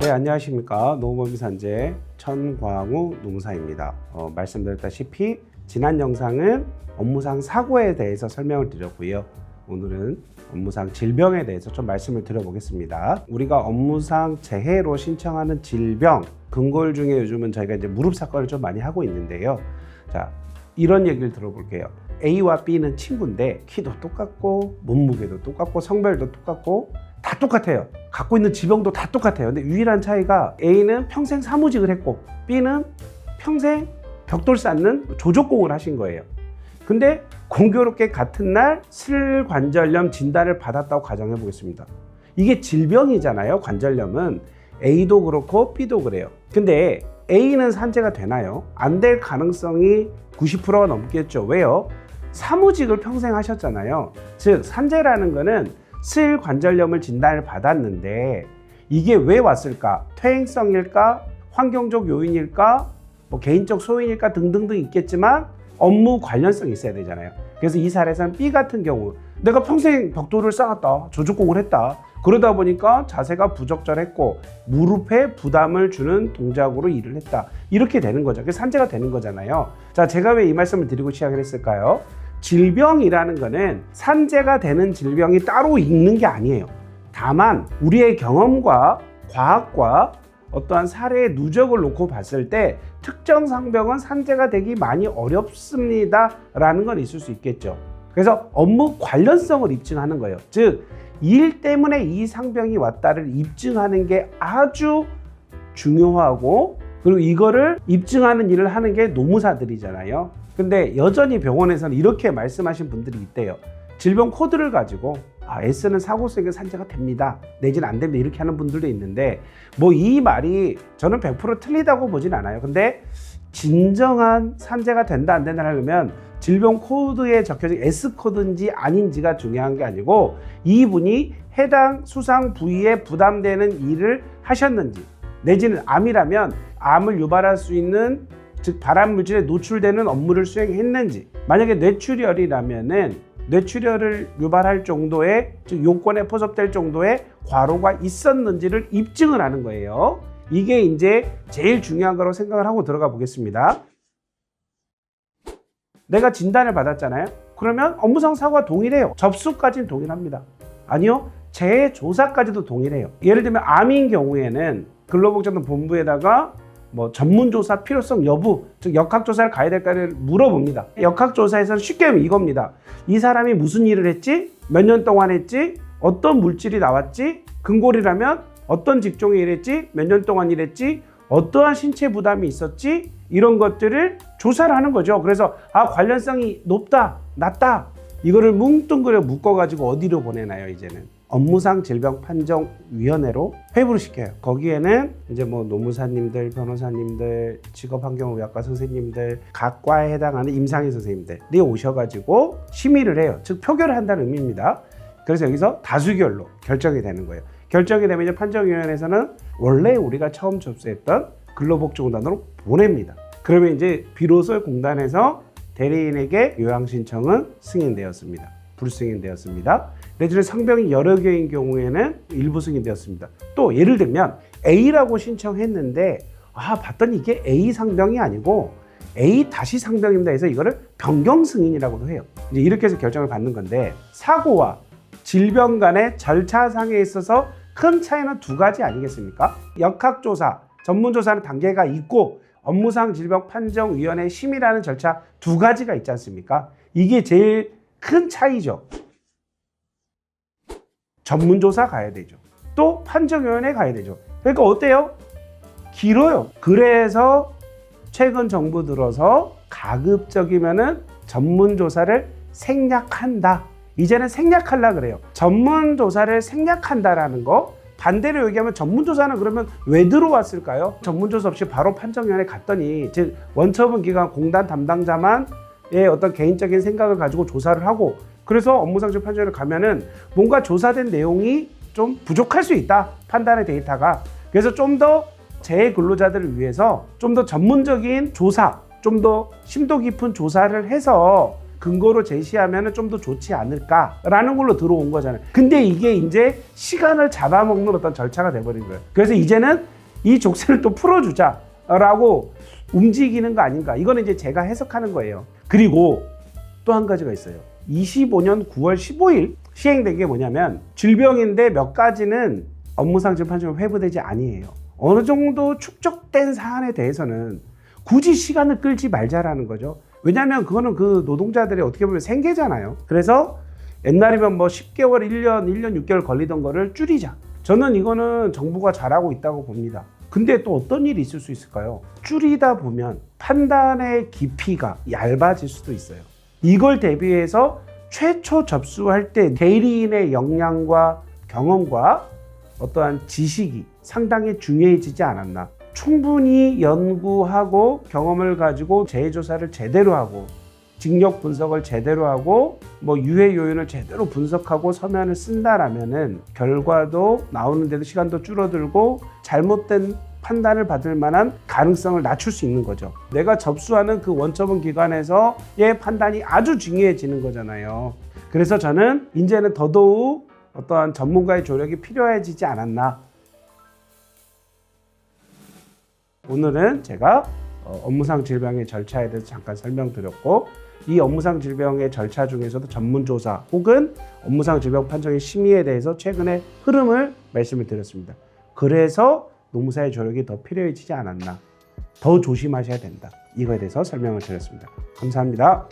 네, 안녕하십니까. 농업범위산재 천광우 농사입니다. 말씀드렸다시피 지난 영상은 업무상 사고에 대해서 설명을 드렸고요. 오늘은 업무상 질병에 대해서 좀 말씀을 드려보겠습니다. 우리가 업무상 재해로 신청하는 질병 근거일 중에 요즘은 저희가 이제 무릎 사건을 좀 많이 하고 있는데요. 자, 이런 얘기를 들어볼게요. A와 B는 친구인데 키도 똑같고 몸무게도 똑같고 성별도 똑같고 다 똑같아요. 갖고 있는 지병도 다 똑같아요. 근데 유일한 차이가 A는 평생 사무직을 했고 B는 평생 벽돌 쌓는 조족공을 하신 거예요. 근데 공교롭게 같은 날 슬관절염 진단을 받았다고 가정해 보겠습니다. 이게 질병이잖아요. 관절염은 A도 그렇고 B도 그래요. 근데 A는 산재가 되나요? 안 될 가능성이 90%가 넘겠죠. 왜요? 사무직을 평생 하셨잖아요. 즉 산재라는 거는 슬관절염을 진단을 받았는데 이게 왜 왔을까? 퇴행성일까? 환경적 요인일까? 뭐 개인적 소인일까? 등등등 있겠지만 업무 관련성이 있어야 되잖아요. 그래서 이 사례에서는 B 같은 경우 내가 평생 벽돌을 쌓았다, 조직공을 했다. 그러다 보니까 자세가 부적절했고 무릎에 부담을 주는 동작으로 일을 했다. 이렇게 되는 거죠. 그래서 산재가 되는 거잖아요. 자, 제가 왜 이 말씀을 드리고 시작을 했을까요? 질병이라는 거는 산재가 되는 질병이 따로 있는 게 아니에요. 다만 우리의 경험과 과학과 어떠한 사례의 누적을 놓고 봤을 때 특정 상병은 산재가 되기 많이 어렵습니다 라는 건 있을 수 있겠죠. 그래서 업무 관련성을 입증하는 거예요. 즉, 일 때문에 이 상병이 왔다를 입증하는 게 아주 중요하고, 그리고 이거를 입증하는 일을 하는 게 노무사들이잖아요. 근데 여전히 병원에서는 이렇게 말씀하신 분들이 있대요. 질병 코드를 가지고 S는 사고성에 산재가 됩니다, 내지는 안 됩니다, 이렇게 하는 분들도 있는데 뭐 이 말이 저는 100% 틀리다고 보진 않아요. 근데 진정한 산재가 된다 안 된다 하려면 질병 코드에 적혀진 S 코드인지 아닌지가 중요한 게 아니고 이분이 해당 수상 부위에 부담되는 일을 하셨는지, 내지는 암이라면 암을 유발할 수 있는 즉 발암물질에 노출되는 업무를 수행했는지, 만약에 뇌출혈이라면은 뇌출혈을 유발할 정도의, 즉 요건에 포섭될 정도의 과로가 있었는지를 입증을 하는 거예요. 이게 이제 제일 중요한 거라고 생각을 하고 들어가 보겠습니다. 내가 진단을 받았잖아요. 그러면 업무상 사고와 동일해요. 접수까지는 동일합니다. 아니요, 재조사까지도 동일해요. 예를 들면 암인 경우에는 근로복지본부에다가 뭐 전문조사 필요성 여부, 즉 역학조사를 가야 될까를 물어봅니다. 역학조사에서는 쉽게 하면 이겁니다. 이 사람이 무슨 일을 했지? 몇 년 동안 했지? 어떤 물질이 나왔지? 근골이라면 어떤 직종에 일했지? 몇 년 동안 일했지? 어떠한 신체 부담이 있었지? 이런 것들을 조사를 하는 거죠. 그래서 관련성이 높다, 낮다, 이거를 뭉뚱그려 묶어가지고 어디로 보내나요? 이제는 업무상 질병판정위원회로 회부를 시켜요. 거기에는 이제 뭐 노무사님들, 변호사님들, 직업환경의학과 선생님들, 각 과에 해당하는 임상의 선생님들이 오셔가지고 심의를 해요. 즉 표결을 한다는 의미입니다. 그래서 여기서 다수결로 결정이 되는 거예요. 결정이 되면 이제 판정위원회에서는 원래 우리가 처음 접수했던 근로복지공단으로 보냅니다. 그러면 이제 비로소 공단에서 대리인에게 요양신청은 승인되었습니다. 불승인되었습니다. 내지는 상병이 여러 개인 경우에는 일부 승인되었습니다. 또 예를 들면 A라고 신청했는데 봤더니 이게 A 상병이 아니고 A 다시 상병입니다 해서 이거를 변경 승인이라고도 해요. 이제 이렇게 해서 결정을 받는 건데, 사고와 질병 간의 절차상에 있어서 큰 차이는 두 가지 아니겠습니까? 역학조사, 전문조사는 단계가 있고 업무상 질병판정위원회 심의라는 절차 두 가지가 있지 않습니까? 이게 제일 큰 차이죠. 전문조사 가야 되죠. 또 판정위원회 가야 되죠. 그러니까 어때요? 길어요. 그래서 최근 정부 들어서 가급적이면은 전문조사를 생략한다. 이제는 생략하려고 그래요. 전문조사를 생략한다라는 거, 반대로 얘기하면 전문조사는 그러면 왜 들어왔을까요? 전문조사 없이 바로 판정위원회 갔더니, 즉 원처분 기관 공단 담당자만 어떤 개인적인 생각을 가지고 조사를 하고, 그래서 업무상 질병판정위원회 가면은 뭔가 조사된 내용이 좀 부족할 수 있다, 판단의 데이터가. 그래서 좀 더 재근로자들을 위해서 좀 더 전문적인 조사, 좀 더 심도 깊은 조사를 해서 근거로 제시하면 좀 더 좋지 않을까라는 걸로 들어온 거잖아요. 근데 이게 이제 시간을 잡아먹는 어떤 절차가 돼버린 거예요. 그래서 이제는 이 족쇄를 또 풀어주자라고 움직이는 거 아닌가. 이거는 이제 제가 해석하는 거예요. 그리고 또 한 가지가 있어요. 25년 9월 15일 시행된 게 뭐냐면 질병인데 몇 가지는 업무상 질병 판정이 회부되지 아니에요. 어느 정도 축적된 사안에 대해서는 굳이 시간을 끌지 말자라는 거죠. 왜냐하면 그거는 그 노동자들의 어떻게 보면 생계잖아요. 그래서 옛날이면 뭐 10개월, 1년 6개월 걸리던 거를 줄이자. 저는 이거는 정부가 잘하고 있다고 봅니다. 근데 또 어떤 일이 있을 수 있을까요? 줄이다 보면 판단의 깊이가 얇아질 수도 있어요. 이걸 대비해서 최초 접수할 때 대리인의 역량과 경험과 어떠한 지식이 상당히 중요해지지 않았나. 충분히 연구하고 경험을 가지고 재해조사를 제대로 하고 징역 분석을 제대로 하고 뭐 유해 요인을 제대로 분석하고 서면을 쓴다라면은 결과도 나오는데도 시간도 줄어들고 잘못된 판단을 받을 만한 가능성을 낮출 수 있는 거죠. 내가 접수하는 그 원처분 기관에서의 판단이 아주 중요해지는 거잖아요. 그래서 저는 이제는 더더욱 어떠한 전문가의 조력이 필요해지지 않았나. 오늘은 제가 업무상 질병의 절차에 대해서 잠깐 설명드렸고, 이 업무상 질병의 절차 중에서도 전문조사 혹은 업무상 질병 판정의 심의에 대해서 최근의 흐름을 말씀을 드렸습니다. 그래서 노무사의 조력이 더 필요해지지 않았나, 더 조심하셔야 된다, 이거에 대해서 설명을 드렸습니다. 감사합니다.